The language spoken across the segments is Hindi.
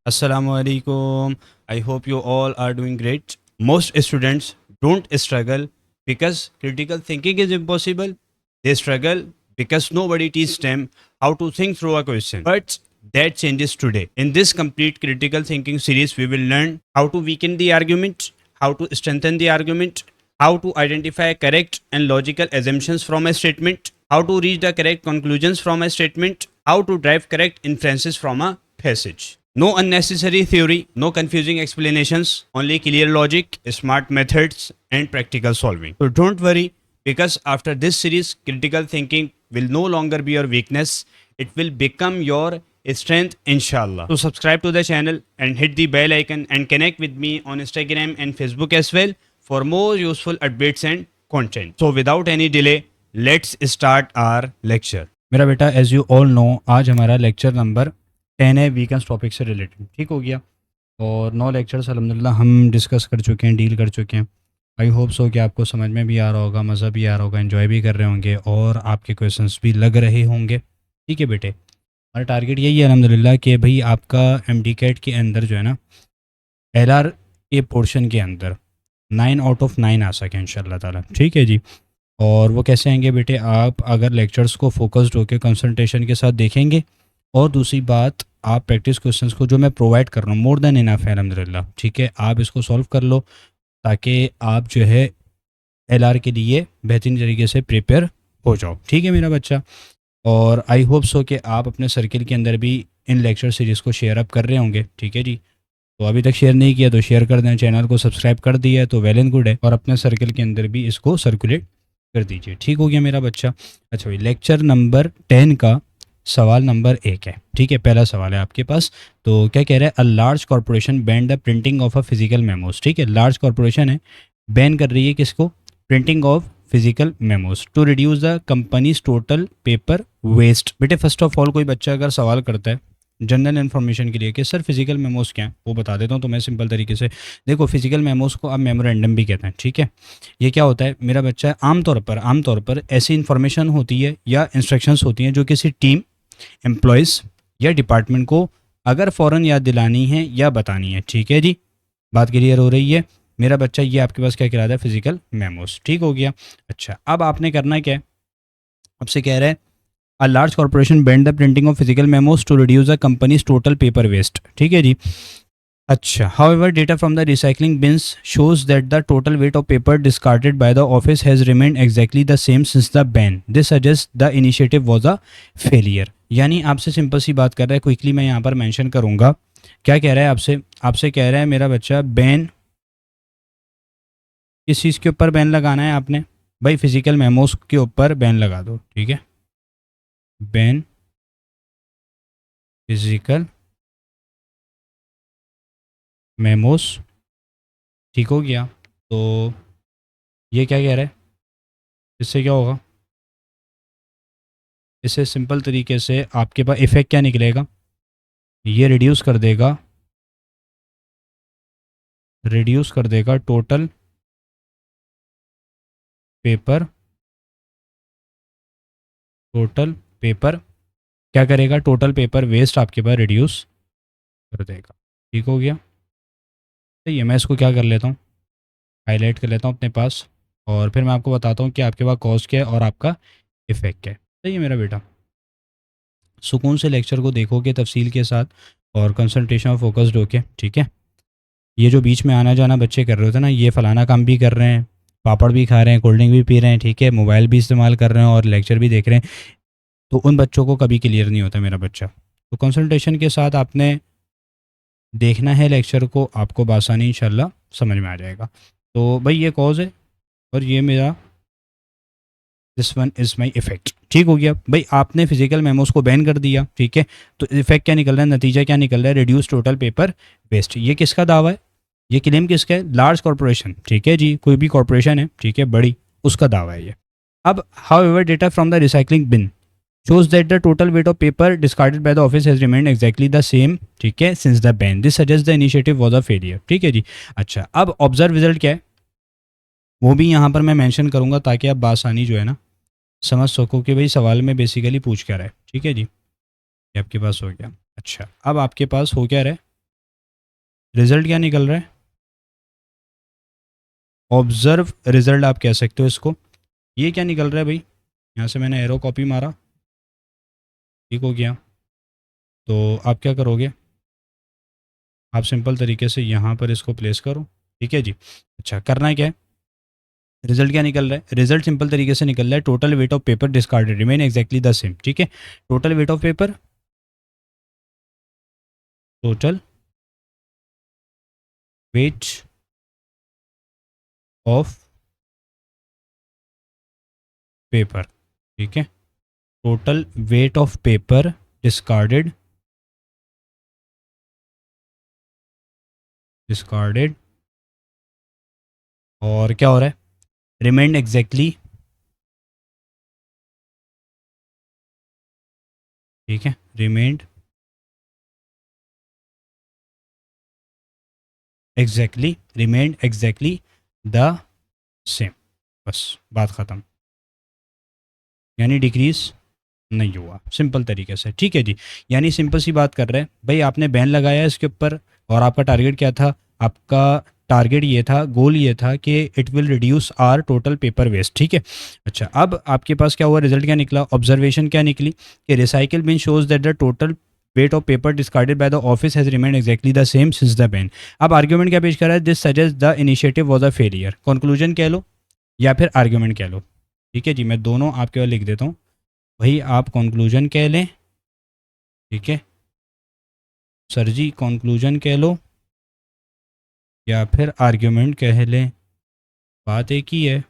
Assalamu alaikum. I hope you all are doing great. Most students don't struggle because critical thinking is impossible. They struggle because nobody teaches them how to think through a question. But that changes today. In this complete critical thinking series, we will learn how to weaken the argument, how to strengthen the argument, how to identify correct and logical assumptions from a statement, how to reach the correct conclusions from a statement, how to drive correct inferences from a passage. No unnecessary theory, no confusing explanations, only clear logic, smart methods, and practical solving. So don't worry, because after this series, critical thinking will no longer be your weakness, it will become your strength, inshallah. So subscribe to the channel and hit the bell icon and connect with me on Instagram and Facebook as well for more useful updates and content. So without any delay, let's start our lecture. मेरा बेटा एज यू ऑल नो आज हमारा लेक्चर नंबर 10 है वीकेंड्स टॉपिक से रिलेटेड, ठीक हो गया। और 9 लेक्चर्स अल्हम्दुलिल्लाह हम डिस्कस कर चुके हैं, डील कर चुके हैं। आई होप सो कि आपको समझ में भी आ रहा होगा, मज़ा भी आ रहा होगा, एंजॉय भी कर रहे होंगे और आपके क्वेश्चंस भी लग रहे होंगे, ठीक है बेटे। हमारा टारगेट यही है अल्हम्दुलिल्लाह कि भाई आपका MD-CAT के अंदर जो है ना LR के पोर्शन के अंदर 9 आउट ऑफ 9 आ सके इंशाल्लाह ताला, ठीक है जी। और वो कैसे आएंगे बेटे, आप अगर लेक्चर्स को फोकस्ड होकर कंसंट्रेशन के साथ देखेंगे और दूसरी बात आप प्रैक्टिस क्वेश्चंस को जो मैं प्रोवाइड कर रहा हूँ मोर देन इनफ है अल्हम्दुलिल्लाह, ठीक है। आप इसको सॉल्व कर लो ताकि आप जो है LR के लिए बेहतरीन तरीके से प्रिपेयर हो जाओ, ठीक है मेरा बच्चा। और आई होप सो कि आप अपने सर्किल के अंदर भी इन लेक्चर सीरीज़ को शेयर अप कर रहे होंगे, ठीक है जी। तो अभी तक शेयर नहीं किया तो शेयर कर दें, चैनल को सब्सक्राइब कर दिया है तो वेल एंड गुड है, और अपने सर्किल के अंदर भी इसको सर्कुलेट कर दीजिए, ठीक हो गया मेरा बच्चा। अच्छा भाई, लेक्चर नंबर 10 का सवाल नंबर 1 है, ठीक है। पहला सवाल है आपके पास, तो क्या कह रहा है, a large corporation ban the printing of a physical memos, ठीक है। लार्ज कॉर्पोरेशन है, बैन कर रही है किसको, printing of physical memos to reduce the company's total paper waste. बेटे फर्स्ट ऑफ ऑल कोई बच्चा अगर सवाल करता है जनरल इन्फॉर्मेशन के लिए कि सर फिजिकल मेमोज क्या है, वो बता देता हूँ तो मैं सिंपल तरीके से। देखो फिजिकल मेमोज को आप मेमोरेंडम भी कहते हैं, ठीक है। ये क्या होता है मेरा बच्चा, आमतौर पर ऐसी इन्फॉर्मेशन होती है या इंस्ट्रक्शंस होती हैं जो किसी टीम, एम्प्लॉयज़ या डिपार्टमेंट को अगर फ़ौरन याद दिलानी है या बतानी है, ठीक है जी। बात क्लियर हो रही है मेरा बच्चा, ये आपके पास क्या कहलाता है, फिजिकल मेमोज, ठीक हो गया। अच्छा अब आपने करना क्या है, आपसे कह रहा है a large corporation banned the printing of physical memos to reduce the company's total paper waste, ठीक है जी। अच्छा, however, data from the recycling bins shows that the total weight of paper discarded by the office has remained exactly the same since the ban. This suggests the initiative was a failure. यानी आपसे सिंपल सी बात कर रहा है, क्विकली मैं यहाँ पर मेंशन करूँगा। क्या कह रहा है आपसे कह रहा है मेरा बच्चा, बैन किस चीज़ के ऊपर बैन लगाना है आपने, भाई फिजिकल मेमोज के ऊपर बैन लगा दो, ठीक है। बैन फिजिकल मेमोज, ठीक हो गया। तो ये क्या कह रहा है, इससे क्या होगा, इससे सिंपल तरीके से आपके पास इफ़ेक्ट क्या निकलेगा, ये रिड्यूस कर देगा टोटल पेपर क्या करेगा, टोटल पेपर वेस्ट आपके पास रिड्यूस कर देगा, ठीक हो गया। सही है, मैं इसको क्या कर लेता हूँ, हाईलाइट कर लेता हूँ अपने पास, और फिर मैं आपको बताता हूँ कि आपके पास कॉज क्या है और आपका इफ़ेक्ट क्या है। सही है मेरा बेटा, सुकून से लेक्चर को देखोगे तफसील के साथ और कंसंट्रेशन और फोकस्ड होके, ठीक है। ये जो बीच में आना जाना बच्चे कर रहे होते हैं ना, ये फ़लाना काम भी कर रहे हैं, पापड़ भी खा रहे हैं, कोल्ड ड्रिंक भी पी रहे हैं, ठीक है, मोबाइल भी इस्तेमाल कर रहे हैं और लेक्चर भी देख रहे हैं, तो उन बच्चों को कभी क्लियर नहीं होता मेरा बच्चा। तो कंसंट्रेशन के साथ आपने देखना है लेक्चर को, आपको बासानी इंशाल्लाह समझ में आ जाएगा। तो भाई ये कॉज है और ये मेरा, this one is my effect, ठीक हो गया। भाई आपने फिजिकल मेमोज को बैन कर दिया, ठीक है, तो इफेक्ट क्या निकल रहा है, नतीजा क्या निकल रहा है, रिड्यूस टोटल पेपर वेस्ट। ये किसका दावा है, ये क्लेम किसका है, लार्ज कॉर्पोरेशन, ठीक है जी, कोई भी कॉर्पोरेशन है, ठीक है, बड़ी, उसका दावा है ये। अब however data from the recycling bin shows that the total weight of paper discarded by the office has remained exactly the same, ठीक है, since the ban. This suggests the initiative was a failure, ठीक है जी। अच्छा अब ऑब्जर्व रिजल्ट क्या है, वो भी यहाँ पर मैं मेंशन करूँगा ताकि आप बासानी जो है ना समझ सको कि भाई सवाल में बेसिकली पूछ क्या रहा है, ठीक है जी। ये आपके पास हो गया। अच्छा अब आपके पास हो क्या रहा है, रिजल्ट क्या निकल रहा है? ऑब्जर्व रिजल्ट आप कह सकते हो इसको। ये क्या निकल रहा है भाई? यहाँ से मैंने एरो कॉपी मारा, ठीक हो गया। तो आप क्या करोगे, आप सिंपल तरीके से यहाँ पर इसको प्लेस करो, ठीक है जी। अच्छा, करना है क्या है, रिजल्ट क्या निकल रहा है? रिजल्ट सिंपल तरीके से निकल रहा है, total weight of paper discarded remain exactly the same, ठीक है। Total weight of paper, total weight of paper, ठीक है। Total weight of paper discarded, discarded, और क्या हो रहा है, रिमेंड एग्जैक्टली, ठीक है, remained exactly, remained exactly the same, बस बात ख़त्म। यानी डिक्रीज नहीं हुआ, सिंपल तरीके से, ठीक है जी। यानी सिंपल सी बात कर रहे हैं भाई, आपने बैन लगाया इसके ऊपर, और आपका टारगेट क्या था? आपका टारगेट ये था, गोल ये था कि it will reduce our total paper waste, ठीक है। अच्छा, अब आपके पास क्या हुआ, रिजल्ट क्या निकला, ऑब्जर्वेशन क्या निकली कि recycle bin shows that the total weight of paper discarded by the office has remained exactly the same since the ban. अब आर्ग्यूमेंट क्या पेश करा है, this suggest the initiative was a failure, conclusion कह लो या फिर आर्ग्यूमेंट कह लो, ठीक है जी। मैं दोनों आपके पास लिख देता हूँ, भाई आप कंक्लूजन कह लें, ठीक है सर जी, कंक्लूजन कह लो या फिर आर्ग्यूमेंट कह लें, बात एक ही है,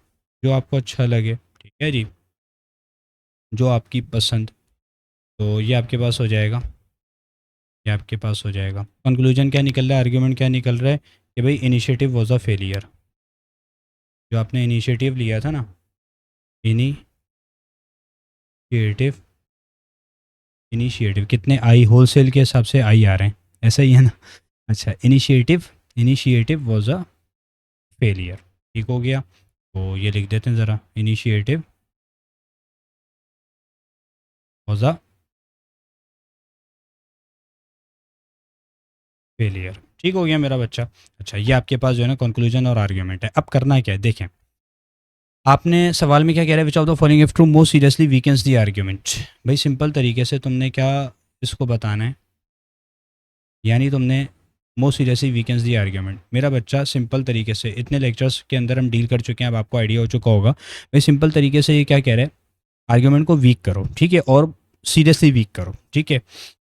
जो आपको अच्छा लगे, ठीक है जी, जो आपकी पसंद। तो ये आपके पास हो जाएगा, ये आपके पास हो जाएगा। कंक्लूजन क्या निकल रहा है, आर्ग्यूमेंट क्या निकल रहा है कि भाई इनिशिएटिव वाज अ फेलियर, जो आपने इनिशिएटिव लिया था ना, इनिशिएटिव, इनिशिएटिव कितने आई, होलसेल के हिसाब से आई आ रहे हैं, ऐसा ही है ना। अच्छा, initiative, initiative was a failure, ठीक हो गया। तो ये लिख देते हैं ज़रा, इनिशिएटिव वाज अ फेलियर, ठीक हो गया मेरा बच्चा। अच्छा, ये आपके पास जो है ना कंक्लूजन और आर्ग्यूमेंट है। अब करना है क्या है, देखें आपने सवाल में क्या कह रहा है, विच of the following if true most seriously weakens the argument. भाई सिंपल तरीके से तुमने क्या इसको बताना है, यानी तुमने most seriously weakens the argument. मेरा बच्चा सिंपल तरीके से, इतने लेक्चर्स के अंदर हम डील कर चुके हैं, अब आपको आइडिया हो चुका होगा। भाई सिंपल तरीके से ये क्या कह रहा है, आर्ग्यूमेंट को वीक करो, ठीक है, और सीरियसली वीक करो, ठीक है।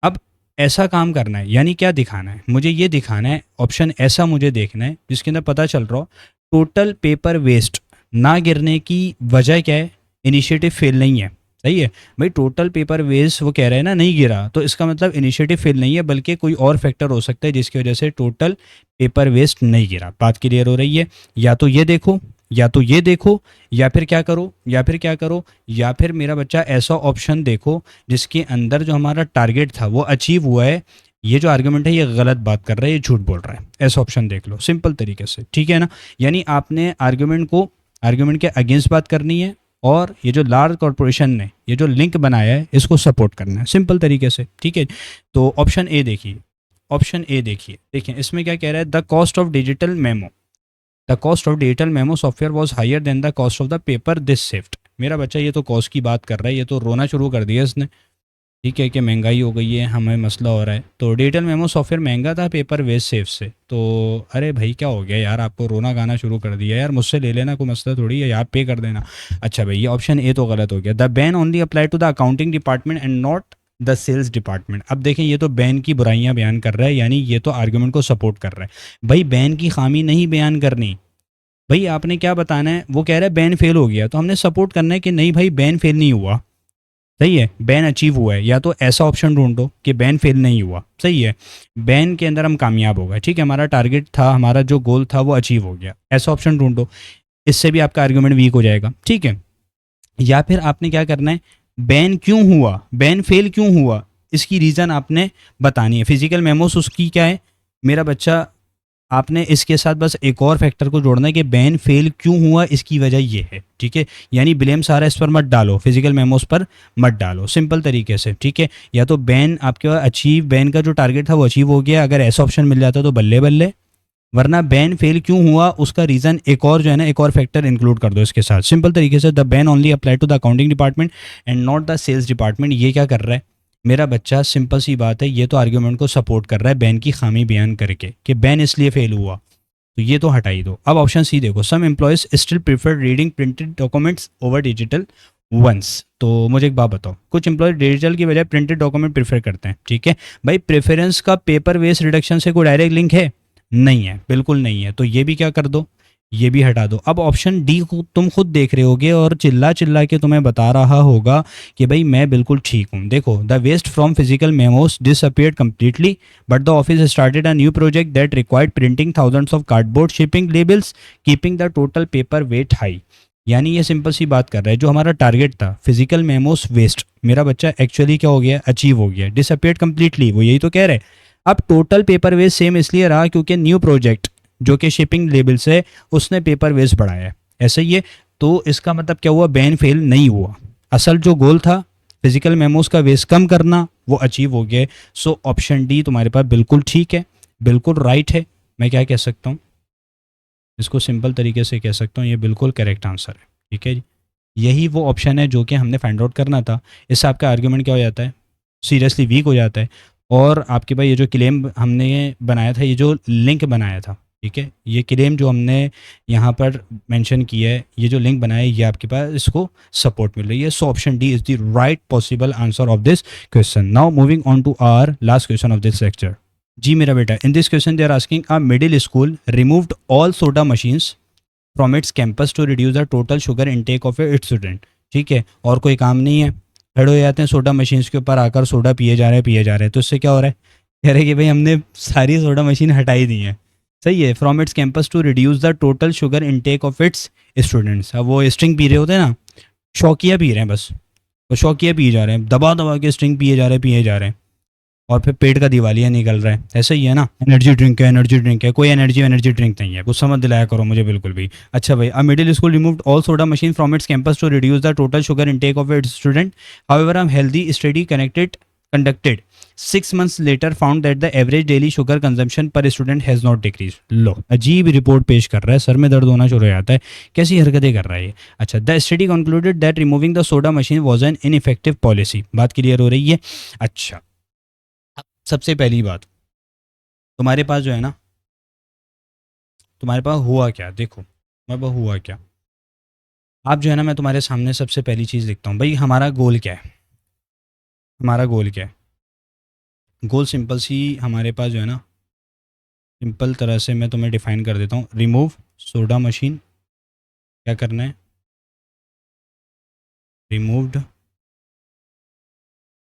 अब ऐसा काम करना है, यानी क्या दिखाना है, मुझे ये दिखाना है, ऑप्शन ऐसा मुझे देखना है जिसके अंदर पता चल रहा हो टोटल पेपर वेस्ट ना गिरने की वजह क्या है, इनिशिएटिव फेल नहीं है, सही है। भाई टोटल पेपर वेस्ट वो कह रहे हैं ना नहीं गिरा, तो इसका मतलब इनिशिएटिव फेल नहीं है, बल्कि कोई और फैक्टर हो सकता है जिसकी वजह से टोटल पेपर वेस्ट नहीं गिरा। बात क्लियर हो रही है? या तो ये देखो, या तो ये देखो, या फिर क्या करो, या फिर क्या करो, या फिर मेरा बच्चा ऐसा ऑप्शन देखो जिसके अंदर जो हमारा टारगेट था वो अचीव हुआ है। ये जो आर्गुमेंट है ये गलत बात कर रहा है, ये झूठ बोल रहा है, ऐसा ऑप्शन देख लो सिंपल तरीके से, ठीक है ना। यानी आपने आर्गुमेंट को, आर्गुमेंट के अगेंस्ट बात करनी है, और ये जो लार्ज कॉरपोरेशन ने ये जो लिंक बनाया है इसको सपोर्ट करना है, सिंपल तरीके से, ठीक है। तो ऑप्शन ए देखिए, ऑप्शन ए देखिए, देखिए इसमें क्या कह रहा है, the cost of digital memo, the cost of digital memo software was higher than the cost of the paper this saved. मेरा बच्चा ये तो कॉस्ट की बात कर रहा है, ये तो रोना शुरू कर दिया इसने, ठीक है, कि महंगाई हो गई है, हमें मसला हो रहा है। तो डिजिटल मेमो सॉफ्टवेयर महंगा था पेपर वेस्ट सेफ से, तो अरे भाई क्या हो गया यार, आपको रोना गाना शुरू कर दिया यार, मुझसे ले लेना, कोई मसला थोड़ी है, आप पे कर देना। अच्छा भाई, ये ऑप्शन ए तो गलत हो गया, the ban only apply to the accounting department and not the sales department. अब देखें, ये तो बैन की बुराइयां बयान कर रहा है, यानी ये तो आर्गुमेंट को सपोर्ट कर रहा है। भाई बैन की खामी नहीं बयान करनी, भाई आपने क्या बताना है, वो कह रहा है बैन फेल हो गया, तो हमने सपोर्ट करना है कि नहीं भाई बैन फेल नहीं हुआ, सही है, बैन अचीव हुआ है। या तो ऐसा ऑप्शन ढूंढो कि बैन फेल नहीं हुआ, सही है, बैन के अंदर हम कामयाब हो गए, ठीक है, हमारा टारगेट था, हमारा जो गोल था वो अचीव हो गया, ऐसा ऑप्शन ढूंढो, इससे भी आपका आर्गुमेंट वीक हो जाएगा, ठीक है। या फिर आपने क्या करना है, बैन क्यों हुआ, बैन फेल क्यों हुआ, इसकी रीज़न आपने बतानी है। फिजिकल मेमोस उसकी क्या है मेरा बच्चा, आपने इसके साथ बस एक और फैक्टर को जोड़ना है कि बैन फेल क्यों हुआ, इसकी वजह ये है, ठीक है। यानी ब्लेम सारा इस पर मत डालो, फिजिकल मेमोस पर मत डालो, सिंपल तरीके से, ठीक है। या तो बैन आपके अचीव, बैन का जो टारगेट था वो अचीव हो गया, अगर ऐसा ऑप्शन मिल जाता तो बल्ले बल्ले, वरना बैन फेल क्यों हुआ उसका रीज़न एक और जो है ना, एक और फैक्टर इंक्लूड कर दो इसके साथ, सिंपल तरीके से। The ban only apply to the accounting department and not the sales department. ये क्या कर रहा है मेरा बच्चा, सिंपल सी बात है, ये तो आर्ग्यूमेंट को सपोर्ट कर रहा है बैन की खामी बयान करके कि बैन इसलिए फेल हुआ, तो ये तो हटा ही दो। अब ऑप्शन सी देखो, some employees still prefer reading printed documents over digital ones. तो मुझे एक बात बताओ, कुछ एम्प्लॉय डिजिटल की बजाय प्रिंटेड डॉक्यूमेंट प्रेफर करते हैं, ठीक है भाई। प्रेफरेंस का पेपर वेस्ट रिडक्शन से कोई डायरेक्ट लिंक है? नहीं है, बिल्कुल नहीं है। तो ये भी क्या कर दो, ये भी हटा दो। अब ऑप्शन डी तुम खुद देख रहे होगे और चिल्ला चिल्ला के तुम्हें बता रहा होगा कि भाई मैं बिल्कुल ठीक हूँ। देखो, the waste from physical memos disappeared completely but the office started a new project that required printing thousands of cardboard shipping labels keeping the total paper weight high. यानी ये सिंपल सी बात कर रहा है, जो हमारा टारगेट था फिजिकल मेमोस वेस्ट, मेरा बच्चा एक्चुअली क्या हो गया, अचीव हो गया, डिसअपियर्ड कंप्लीटली, वो यही तो कह रहे हैं। अब टोटल पेपर वेस्ट सेम इसलिए रहा क्योंकि न्यू प्रोजेक्ट जो कि शिपिंग लेबल से, उसने पेपर वेस्ट बढ़ाया है, ऐसा ही है। तो इसका मतलब क्या हुआ, बैन फेल नहीं हुआ, असल जो गोल था फिजिकल मेमोस का वेस्ट कम करना वो अचीव हो गया। सो ऑप्शन डी तुम्हारे पास बिल्कुल ठीक है, बिल्कुल राइट है। मैं क्या कह सकता हूँ इसको, सिंपल तरीके से कह सकता हूँ ये बिल्कुल करेक्ट आंसर है, ठीक है जी। यही वो ऑप्शन है जो कि हमने फाइंड आउट करना था। इससे आपका आर्ग्यूमेंट क्या हो जाता है, सीरियसली वीक हो जाता है। और आपके पास ये जो क्लेम हमने बनाया था, ये जो लिंक बनाया था, ठीक है, ये क्लेम जो हमने यहाँ पर मेंशन किया है, ये जो लिंक बनाया है, ये आपके पास इसको सपोर्ट मिल रही है। So option D is the right possible answer of this question. Now moving on to our last question of this lecture. जी मेरा बेटा, in this question they are asking a middle school removed all soda machines from its campus to reduce the total sugar intake of its student. ठीक है, और कोई काम नहीं है, खड़े हो जाते हैं सोडा मशीन्स के ऊपर आकर, सोडा पिए जा रहे हैं, पिए जा रहे हैं। तो इससे क्या हो रहा है, कह रहे हैं कि भाई हमने सारी सोडा मशीन हटाई दी है, सही है, from its campus to reduce the total sugar intake of its students. अब वो स्ट्रिंग पी रहे होते हैं ना, शौकिया पी रहे हैं बस, वो शौकिया पिए जा रहे हैं, दबा दबा के स्ट्रिंग पिए जा रहे हैं, पिए जा रहे हैं, और फिर पेट का दिवालिया निकल रहा है। ऐसा ही है ना, एनर्जी ड्रिंक है, एनर्जी ड्रिंक है, कोई एनर्जी ड्रिंक नहीं है, कुछ समझ दिलाया करो मुझे बिल्कुल भी। अच्छा भाई, a middle school removed all soda machine from its campus to reduce the total sugar intake of its student. However a healthy study conducted 6 months later found that the average daily sugar consumption per student has not decreased। लो, अजीब रिपोर्ट पेश कर रहा है, सर में दर्द होना शुरू हो जाता है, कैसी हरकतें कर रहा है ये। अच्छा, the study concluded that removing the soda machine was an ineffective policy. बात क्लियर हो रही है। अच्छा, सबसे पहली बात, तुम्हारे पास जो है ना, तुम्हारे पास हुआ क्या, देखो तुम्हारे पास हुआ क्या। आप जो है ना, मैं तुम्हारे सामने सबसे पहली चीज़ लिखता हूँ भाई, हमारा गोल क्या है, हमारा गोल क्या है। गोल सिंपल सी हमारे पास जो है ना, सिंपल तरह से मैं तुम्हें डिफाइन कर देता हूँ। रिमूव सोडा मशीन, क्या करना है, रिमूव्ड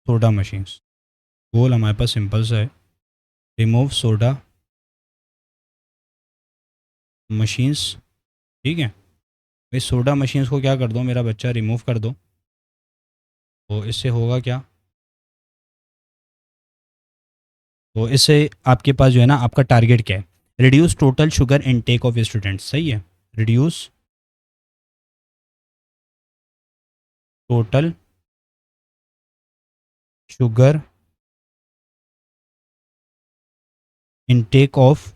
सोडा मशीन्स। गोल हमारे पास सिंपल सा है, रिमूव सोडा मशीन्स, ठीक है भाई। सोडा मशीन्स को क्या कर दो मेरा बच्चा, रिमूव कर दो। तो इससे होगा क्या, तो इससे आपके पास जो है ना, आपका टारगेट क्या है, reduce total sugar intake of students, सही है, reduce total sugar intake of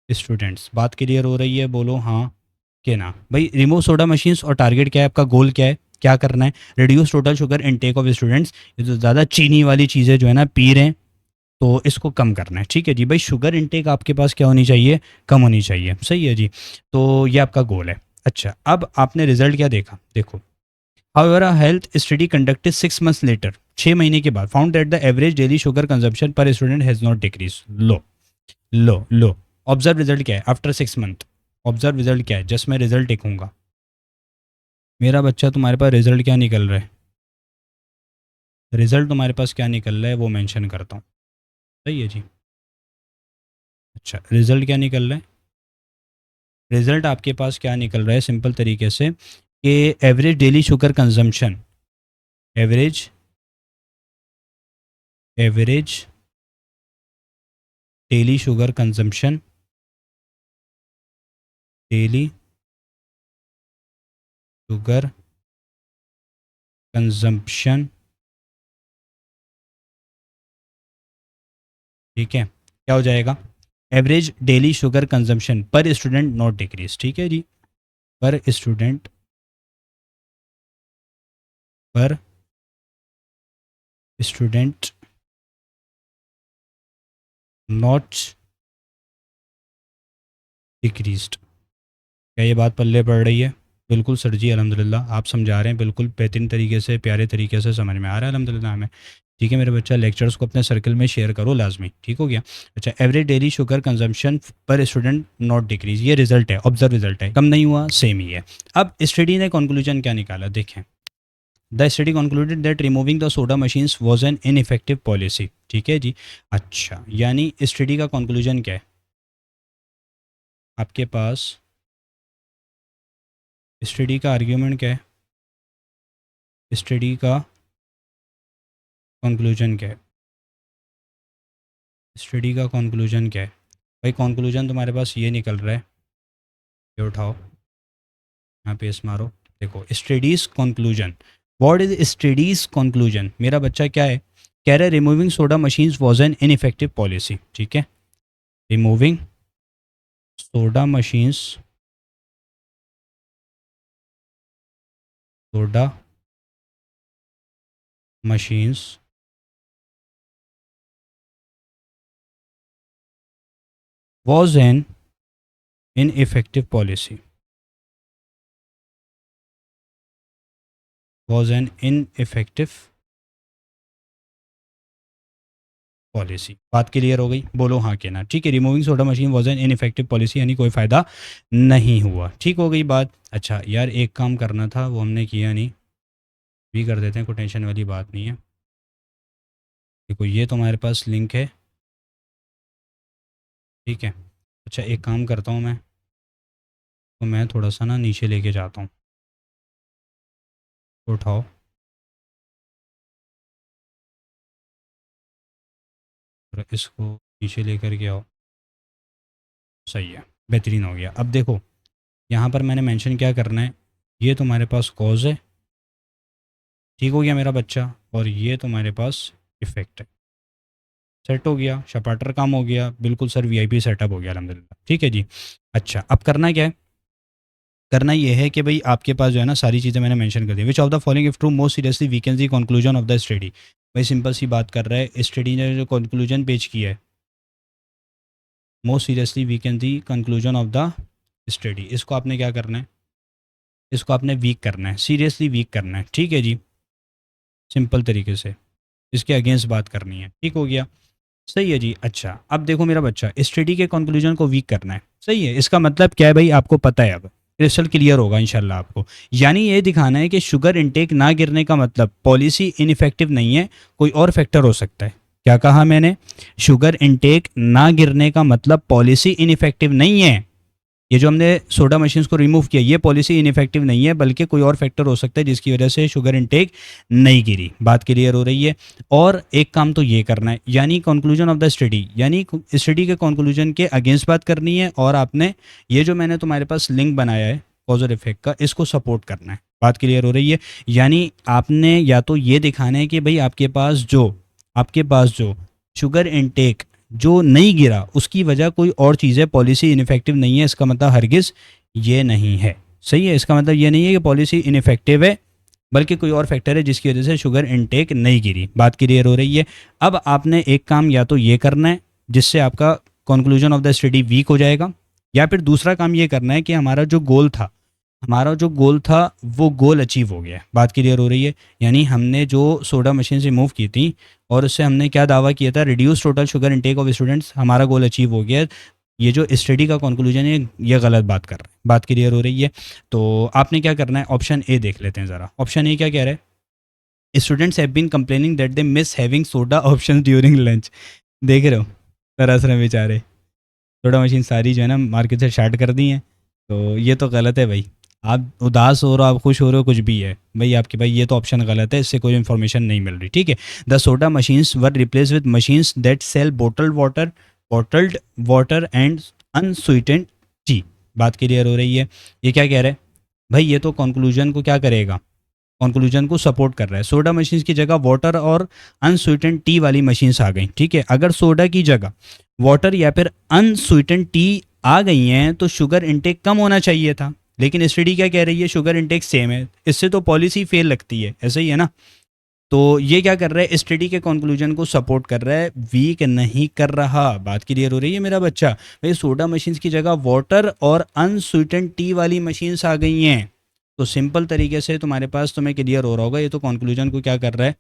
students. बात क्लियर हो रही है, बोलो हाँ के ना। भाई रिमूव सोडा मशीन्स और टारगेट क्या है आपका, गोल क्या है, क्या करना है, reduce total sugar intake of students. ये तो ज़्यादा चीनी वाली चीज़ें जो है ना पी रहे हैं, तो इसको कम करना है, ठीक है जी भाई। शुगर इनटेक आपके पास क्या होनी चाहिए, कम होनी चाहिए, सही है जी। तो ये आपका गोल है। अच्छा, अब आपने रिजल्ट क्या देखा, देखो, however a health study conducted 6 months later, 6 महीने के बाद, found that the average daily sugar consumption per student has not decrease. लो लो लो, ऑब्जर्व रिजल्ट क्या है आफ्टर 6 month, ऑब्जर्व रिजल्ट क्या है, जस्ट मैं रिजल्ट लिखूंगा। मेरा बच्चा तुम्हारे पास रिजल्ट क्या निकल रहा है, रिजल्ट तुम्हारे पास क्या निकल रहा है वो मेंशन करता हूँ, सही है जी। अच्छा, रिजल्ट क्या निकल रहा है, रिजल्ट आपके पास क्या निकल रहा है, सिंपल तरीके से कि average daily sugar consumption, average average daily sugar consumption, daily sugar consumption, ठीक है, क्या हो जाएगा, average daily sugar consumption per student not decrease, ठीक है जी, पर स्टूडेंट, पर स्टूडेंट नॉट डिक्रीज्ड। क्या ये बात पल्ले पड़ रही है? बिल्कुल सर जी, अल्हम्दुलिल्लाह आप समझा रहे हैं, बिल्कुल बेहतरीन तरीके से, प्यारे तरीके से समझ में आ रहा है अल्हम्दुलिल्लाह हमें। ठीक है मेरे बच्चा, लेक्चर्स को अपने सर्कल में शेयर करो लाजमी, ठीक हो गया। अच्छा, average daily sugar consumption per student not decrease, ये रिजल्ट है, ऑब्जर्व रिजल्ट है, कम नहीं हुआ, सेम ही है। अब स्टडी ने कंक्लूजन क्या निकाला देखें। The study concluded that removing the soda machines was an ineffective policy, ठीक है जी। अच्छा, यानी स्टडी का कंक्लूजन क्या है, आपके पास स्टडी का आर्ग्यूमेंट क्या है, स्टडी का कंक्लूजन क्या है, स्टडी का कंक्लूजन क्या है भाई? कंक्लूजन तुम्हारे पास ये निकल रहा है, ये उठाओ, यहाँ पेस मारो, देखो studies conclusion, what is studies conclusion, मेरा बच्चा क्या है कह रहा है, removing soda machines was an ineffective policy, ठीक है, removing soda machines, soda machines was an ineffective policy, was an ineffective policy. बात क्लियर हो गई, बोलो हाँ के ना, ठीक है, removing soda machine was an ineffective policy, यानी कोई फ़ायदा नहीं हुआ, ठीक हो गई बात। अच्छा यार, एक काम करना था वो हमने किया नहीं, भी कर देते हैं, कोई टेंशन वाली बात नहीं है। देखो ये तुम्हारे पास लिंक है, ठीक है। अच्छा एक काम करता हूँ मैं, तो मैं थोड़ा सा ना नीचे लेके जाता हूँ, उठाओ, और इसको नीचे लेकर के आओ, सही है, बेहतरीन हो गया। अब देखो यहाँ पर मैंने मेंशन क्या करना है, ये तुम्हारे पास कॉज है, ठीक हो गया मेरा बच्चा, और ये तुम्हारे पास इफेक्ट है, सेट हो गया, शपाटर काम हो गया, बिल्कुल सर वीआईपी सेटअप हो गया अल्हम्दुलिल्लाह, ठीक है जी। अच्छा अब करना क्या है, करना ये है कि भाई आपके पास जो है ना सारी चीज़ें मैंने मेंशन कर दी, which of the following if true most seriously we can see conclusion of the study. भाई सिंपल सी बात कर रहा है, स्टडी ने जो कंक्लूजन पेश किया है, most seriously we can the conclusion of the study, इसको आपने क्या करना है, इसको आपने वीक करना है, सीरियसली वीक करना है, ठीक है जी, सिंपल तरीके से इसके अगेंस्ट बात करनी है, ठीक हो गया, सही है जी। अच्छा अब देखो मेरा बच्चा, स्टडी के कंक्लूजन को वीक करना है, सही है, इसका मतलब क्या है भाई, आपको पता है, अब क्रिस्टल क्लियर होगा इंशाल्लाह आपको। यानी ये दिखाना है कि शुगर इनटेक ना गिरने का मतलब पॉलिसी इनइफेक्टिव नहीं है, कोई और फैक्टर हो सकता है। क्या कहा मैंने, शुगर इनटेक ना गिरने का मतलब पॉलिसी इनइफेक्टिव नहीं है, ये जो हमने सोडा मशीन्स को रिमूव किया ये पॉलिसी इनइफेक्टिव नहीं है, बल्कि कोई और फैक्टर हो सकता है जिसकी वजह से शुगर इनटेक नहीं गिरी। बात क्लियर हो रही है। और एक काम तो ये करना है, यानी कंक्लूजन ऑफ द स्टडी, यानी स्टडी के कंक्लूजन के अगेंस्ट बात करनी है, और आपने ये जो मैंने तुम्हारे पास लिंक बनाया है कॉज और इफेक्ट का, इसको सपोर्ट करना है। बात क्लियर हो रही है। यानी आपने या तो ये दिखाना है कि भाई आपके पास जो शुगर इनटेक जो नहीं गिरा उसकी वजह कोई और चीज़ है, पॉलिसी इनइफेक्टिव नहीं है, इसका मतलब हरगिज़ ये नहीं है। सही है, इसका मतलब ये नहीं है कि पॉलिसी इनइफेक्टिव है, बल्कि कोई और फैक्टर है जिसकी वजह से शुगर इनटेक नहीं गिरी। बात क्लियर हो रही है। अब आपने एक काम या तो ये करना है जिससे आपका conclusion of the study weak हो जाएगा, या फिर दूसरा काम ये करना है कि हमारा जो गोल था वो गोल अचीव हो गया। बात क्लियर हो रही है। यानी हमने जो सोडा मशीन से रिमूव की थी और उससे हमने क्या दावा किया था, reduce total sugar intake of students, हमारा गोल अचीव हो गया। ये जो स्टडी का कंक्लूजन है ये गलत बात कर रहे हैं। बात क्लियर हो रही है। तो आपने क्या करना है, ऑप्शन ए देख लेते हैं ज़रा। ऑप्शन ए क्या कह रहा है, students have been complaining that they miss having soda option during lunch. देख रहे हो तरस रहे बेचारे, सोडा मशीन सारी जो है ना मार्केट से स्टार्ट कर दी हैं, तो ये तो गलत है भाई। आप उदास हो रहे हो, आप खुश हो रहे हो, कुछ भी है भाई आपके भाई, ये तो ऑप्शन गलत है, इससे कोई इन्फॉर्मेशन नहीं मिल रही, ठीक है। The soda machines were replace with machines that sell bottled water and unsweetened tea. बात क्लियर हो रही है। ये क्या कह रहा है भाई, ये तो कंक्लूजन को क्या करेगा, कंक्लूजन को सपोर्ट कर रहा है। सोडा मशीन्स की जगह वाटर और अनस्वीटेंड टी वाली मशीन्स आ गई, ठीक है। अगर सोडा की जगह वाटर या फिर अनस्वीटेंड टी आ गई हैं तो शुगर इनटेक कम होना चाहिए था, लेकिन स्टडी क्या कह रही है, शुगर इनटेक सेम है। इससे तो पॉलिसी फेल लगती है, ऐसा ही है ना। तो ये क्या कर रहा है, स्टडी के कंक्लूजन को सपोर्ट कर रहा है, वीक नहीं कर रहा। बात क्लियर हो रही है मेरा बच्चा। भाई सोडा मशीन्स की जगह वाटर और अनस्वीटेंड टी वाली मशीन्स आ गई हैं, तो सिंपल तरीके से तुम्हारे पास तुम्हें क्लियर हो रहा होगा, ये तो कंक्लूजन को क्या कर रहा है,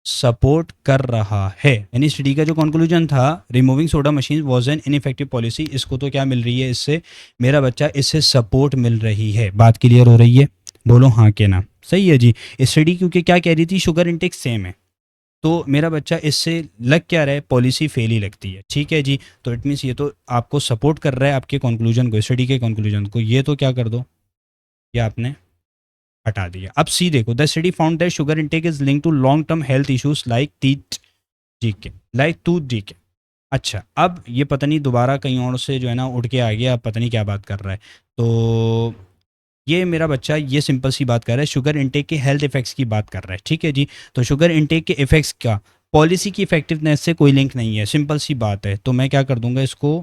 सपोर्ट कर रहा है। यानी स्टडी का जो कंक्लूजन था, removing soda machine was an ineffective policy, इसको तो क्या मिल रही है इससे, मेरा बच्चा इससे सपोर्ट मिल रही है। बात क्लियर हो रही है, बोलो हाँ के ना। सही है जी। स्टडी क्योंकि क्या कह रही थी, शुगर इंटेक सेम है, तो मेरा बच्चा इससे लग क्या रहा है, पॉलिसी फेल ही लगती है, ठीक है जी। तो इट मीन्स ये तो आपको सपोर्ट कर रहा है आपके कंक्लूजन को, स्टडी के कंक्लूजन को। ये तो क्या कर दो, ये आपने हटा दिया। अब सी देखो, the study found that sugar intake is link to long term health issues like teeth decay, like tooth decay. अच्छा, अब ये पता नहीं दोबारा कहीं और से जो है ना उठ के आ गया, पता नहीं क्या बात कर रहा है। तो ये मेरा बच्चा ये सिंपल सी बात कर रहा है, शुगर इंटेक के हेल्थ इफेक्ट्स की बात कर रहा है, ठीक है जी। तो शुगर इंटेक के इफेक्ट्स का पॉलिसी की इफेक्टिवनेस से कोई लिंक नहीं है, सिंपल सी बात है। तो मैं क्या कर दूंगा, इसको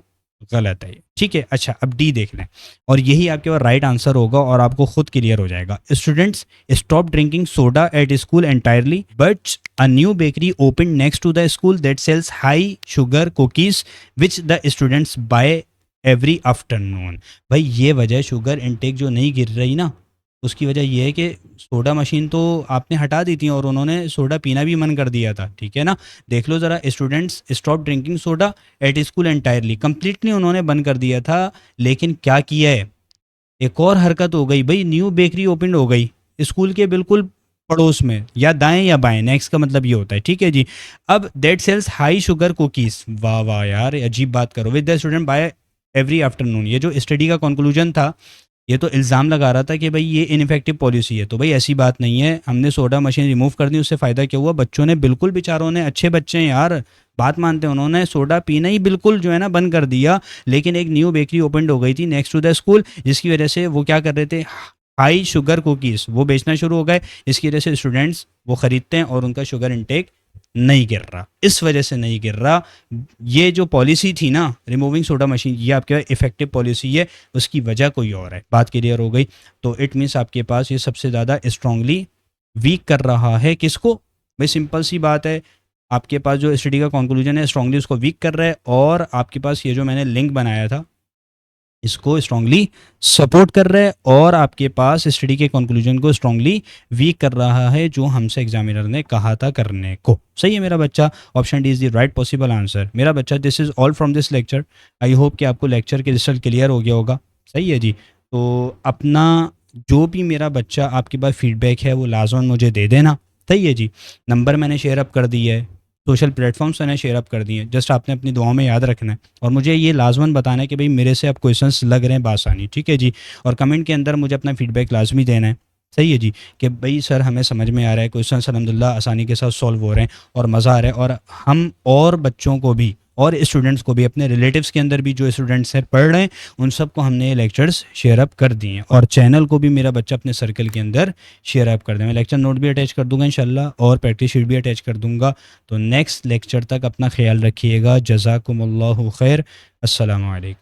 गलत है, ठीक है। अच्छा, अब डी देख लें, और यही आपके पास राइट आंसर होगा और आपको खुद क्लियर हो जाएगा। Students stop drinking soda at school entirely, but a new bakery open next to the school that sells high sugar cookies which the students buy every afternoon. भाई ये वजह, शुगर इनटेक जो नहीं गिर रही ना, उसकी वजह ये है कि सोडा मशीन तो आपने हटा दी थी और उन्होंने सोडा पीना भी मन कर दिया था, ठीक है ना। देख लो ज़रा, students stop drinking soda at school entirely, completely उन्होंने बंद कर दिया था, लेकिन क्या किया है, एक और हरकत हो गई भाई, न्यू बेकरी ओपन हो गई स्कूल के बिल्कुल पड़ोस में, या दाएं या बाएं, नेक्स्ट का मतलब ये होता है, ठीक है जी। अब that sells high sugar cookies, वाह वाह यार, अजीब बात करो, with the student buy every afternoon. ये जो स्टडी का कंक्लूजन था, ये तो इल्ज़ाम लगा रहा था कि भाई ये इनफेक्टिव पॉलिसी है। तो भाई ऐसी बात नहीं है, हमने सोडा मशीन रिमूव कर दी, उससे फ़ायदा क्या हुआ, बच्चों ने बिल्कुल, बेचारों ने, अच्छे बच्चे हैं यार, बात मानते हैं, उन्होंने सोडा पीना ही बिल्कुल जो है ना बंद कर दिया। लेकिन एक न्यू बेकरी ओपन हो गई थी नेक्स्ट टू द स्कूल, जिसकी वजह से वो क्या कर रहे थे, हाई शुगर कुकीज़ वो बेचना शुरू हो गए। इसकी वजह से स्टूडेंट्स वो ख़रीदते हैं और उनका शुगर इंटेक नहीं गिर रहा, इस वजह से नहीं गिर रहा। ये जो पॉलिसी थी ना, रिमूविंग सोडा मशीन, ये आपके इफेक्टिव पॉलिसी है, उसकी वजह कोई और है। बात क्लियर हो गई। तो इट मीन्स आपके पास ये सबसे ज़्यादा स्ट्रांगली वीक कर रहा है किसको, भाई सिंपल सी बात है, आपके पास जो स्टडी का कंक्लूजन है स्ट्रांगली उसको वीक कर रहा है, और आपके पास ये जो मैंने लिंक बनाया था इसको स्ट्रांगली सपोर्ट कर रहा है, और आपके पास स्टडी के कंक्लूजन को स्ट्रांगली वीक कर रहा है, जो हमसे एग्जामिनर ने कहा था करने को। सही है मेरा बच्चा, option D is the right possible answer. मेरा बच्चा, this is all from this lecture. I hope कि आपको लेक्चर के रिजल्ट क्लियर हो गया होगा। सही है जी। तो अपना जो भी मेरा बच्चा आपके पास फीडबैक है वो लाजमन मुझे दे देना। सही है जी। नंबर मैंने शेयर अप कर दिया है, सोशल प्लेटफॉर्म्स मैंने शेयर अप कर दिए हैं, जस्ट आपने अपनी दुआओं में याद रखना है, और मुझे ये लाजमन बताना है कि भाई मेरे से आप क्वेश्चंस लग रहे हैं बासानी, ठीक है जी। और कमेंट के अंदर मुझे अपना फीडबैक लाजमी देना है। सही है जी, कि भाई सर हमें समझ में आ रहा है, क्वेश्चन अल्हम्दुलिल्लाह आसानी के साथ सॉल्व हो रहे हैं और मज़ा आ रहा है, और हम और बच्चों को भी और स्टूडेंट्स को भी, अपने रिलेटिव्स के अंदर भी जो स्टूडेंट्स हैं पढ़ रहे हैं, उन सबको हमने ये लेक्चर्स शेयर अप कर दिए हैं, और चैनल को भी मेरा बच्चा अपने सर्कल के अंदर शेयर अप कर दें। मैं लेक्चर नोट भी अटैच कर दूंगा इंशाल्लाह, और प्रैक्टिस शीट भी अटैच कर दूंगा। तो नेक्स्ट लेक्चर तक अपना ख्याल रखिएगा। जज़ाकुमुल्लाहु खैर। अस्सलामु अलैकुम।